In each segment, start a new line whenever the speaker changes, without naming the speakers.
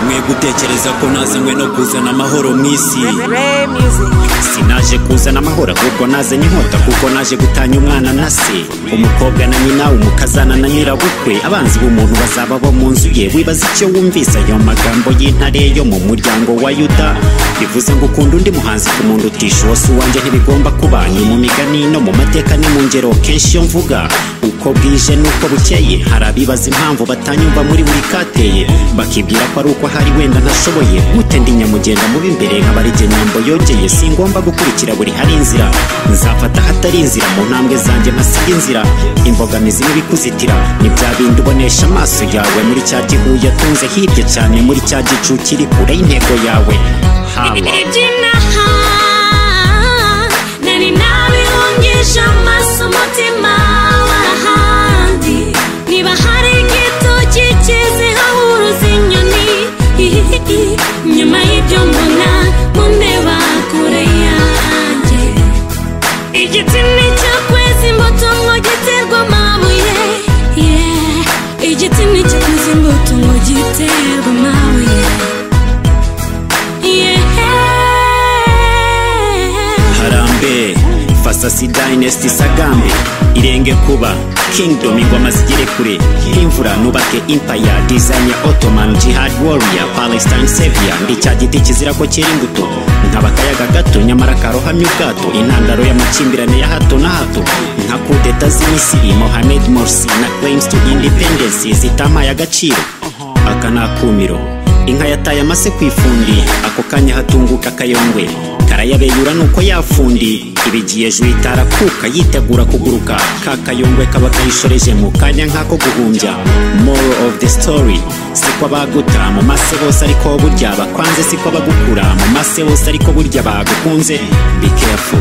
mwe gutekereza ko nazanywe no kuzana amahoro mu isi. Sinaje kuzana amahoro ahubwo nazanye inkota, kuko naje gutanya umwana na se, umukobwa na nyina, umukazana na nyirabukwe. Abanzi b'umuntu bazaba bo mu nzu ye. Wibaza icyo wumvise ayo magambo y'intare yo mu muryango wa Yuda? Bivuze ngo ukunda undi muhanzi ku muntu utisha uwo si uwanjye ntibigomba kuba. Ni mu migani no mu mateka ni mu ngero kenshi iyo mvuga. Uko bwije nuko bukeye hari abibaza impamvu batanyumva muri buri kateye, bakibwira ko ari uko hari wenda ntashoboye. Gute ndi nyamugenda mubi imbere nk'abarige nyambo yogeye? Singomba gukurikira buri hari inzira, nzafata hatari inzira mu ntambwe zanjye mpasiga inzira. Imbogamizi n'ibikuzitira ni bya bindi ubonesha amaso yawe muri cya gihu yatunze hirya cyane muri cya gicu kiri kure y'intego yawe.
nari nabihungisha amaso umutima w'ahandi. Niba hari igitoki kiziho uruzi inyoni, nyuma y'ibyo mbona mundeba kure yanjye. Igiti nicyo kweza imbuto ngo giterwa amabuye, igiti nicyo kweza imbuto ngo giterwa amabuye.
Harambe Fasasi Dynasty Sagambe irenge kuba Kingdom, ingoma zigere kure nk'imvura, nubake empire, design ya Ottoman, jihad warrior, Palestine savior. Ndi cya giti kizira ko cyera imbuto, nk'abakayaga gato nyamara karohamye ubwato. Intandaro y'amakimbirane ya hato na hato, nka kudeta z'Misiri, Mohamed Morsi na claims to independence zitampaye agaciro. Aka ni akumiro, inka yataye amase ku ifundi, ako kanya hatunguka akayongwe karayabeyura nuko yafundi. Ibigiye juru itarakuka yitegura kuguruka, kakayongwe kaba kayishoreje mu kanya nk'ako guhumbya. Moral of the story, siko baguta mu mase bose ariko burya bakwanze, siko bagukura mu mase bose ariko burya bagukunze. Be careful,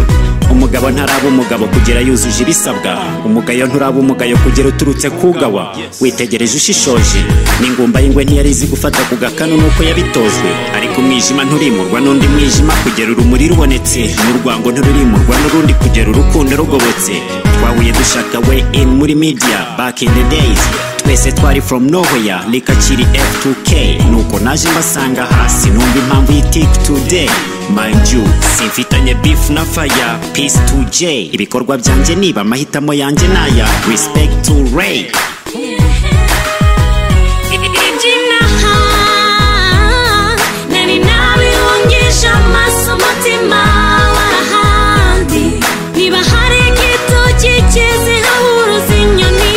umugabo ntaraba umugabo kugera yuzuje ibisabwa, umugayo nturaba umugayo kugera uturutse kugawa. Witegereje ushishoje, n'ingumba y'ingwe ntiyarizi gufata ku gakanu nuko yabitojwe. Ariko umwijima nturimurwa n'undi mwijima kugera urumuri rubonetse, n'urwango ntururimurwa n'urundi kugera urukundo rugobotse. Twahuye dushaka way in muri media back in the days, twese twari from nowhere likakiri F2K. Nuko naje mbasanga hasi numva impamvu y'itick today. Mind you, simfitanye beef na fire, peace to J. Ibikorwa byanjye niba amahitamo yanjye naya, respect to Ray.
nari nabihungisha amaso umutima w'ahandi. Niba hari igitoki kiziho uruzi inyoni,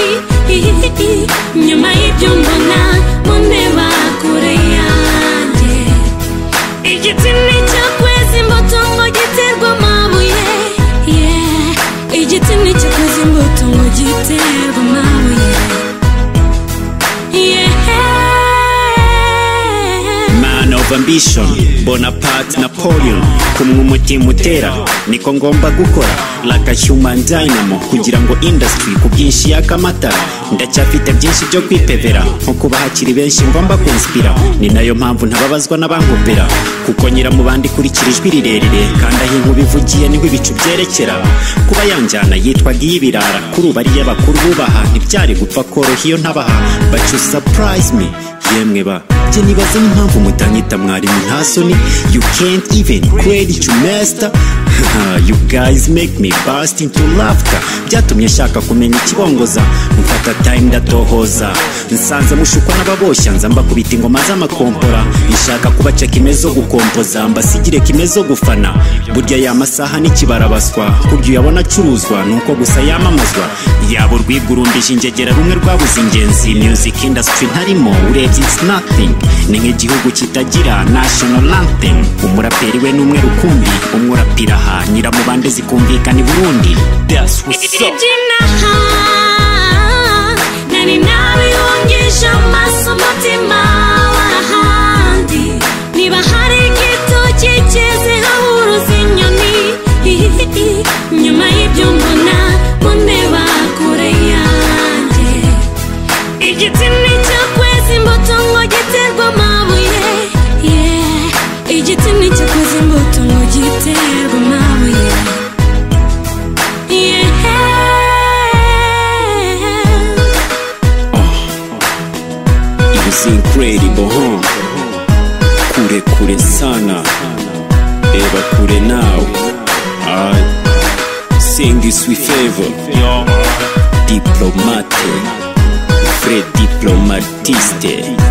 nyuma y'ibyo mbona mundeba kure yanjye. Igiti nicyo kweza imbuto ngo giterwa amabuye, igiti nicyo kweza imbuto ngo giterwa amabuye.
Man of ambition, Bonaparte, Napoleon, kumwe umutima utera niko ngomba gukora. Like a human dynamo, kugira ngo industry ku bwinshi yakamatara. Ndacyafite byinshi byo kwipevera, nko kuba hakiri benshi ngomba kwinspira. Ni nayo mpamvu ntababazwa n'abankopera, kuko nyira mu bandi kurikira ijwi rirerire, kandi aho inkuba ivugiye niho ibicu byerekera. Kuba yanjyana yitwaga iy'ibirara, kuri ubu ariyo bakuru bubaha, ntibyari gupfa koroha iyo ntabaha. But you surprise me, yemwe ba jye nibaza n'impamvu mutanyita mwarimu nta soni. You can't even credit your master. You guys make me burst into laughter. Byatumye nshaka kumenya ikibongoza, mfata time ndatohoza. Nsanze mushukwa n'ababoshya, nza mbakubita ingoma z'amakompora. Nshaka kubaca kime zo gukompoza, mbasigire kime zo gufana. Burya ya masaha n'ikibarabaswa, kurya uyabona acuruzwa nuko gusa yamamazwa. Yabo rwigurumbije ingegera rumwe rwabuze ingenzi. Music industry ntarimo urebye it's nothing, ni nk'igihugu kitagira national anthem. Umuraperi we n'umwe rukumbi, umwe urapira aha nyiramubande zikumvikana i Burundi. That's what's up.
nari nabihungisha amaso umutima w'ahandi. Niba hari igitoki kiziho uruzi inyoni, nyuma y'ibyo mbona mundeba kure yanjye. Igiti nicyo kweza imbuto ngo giterwa amabuye, igiti nicyo kweza imbuto ngo giterwa amabuye.
It was incredible, huh? kure kure sana, eba kure now. Sing this with favor. Diplomate, Fred diplomatiste.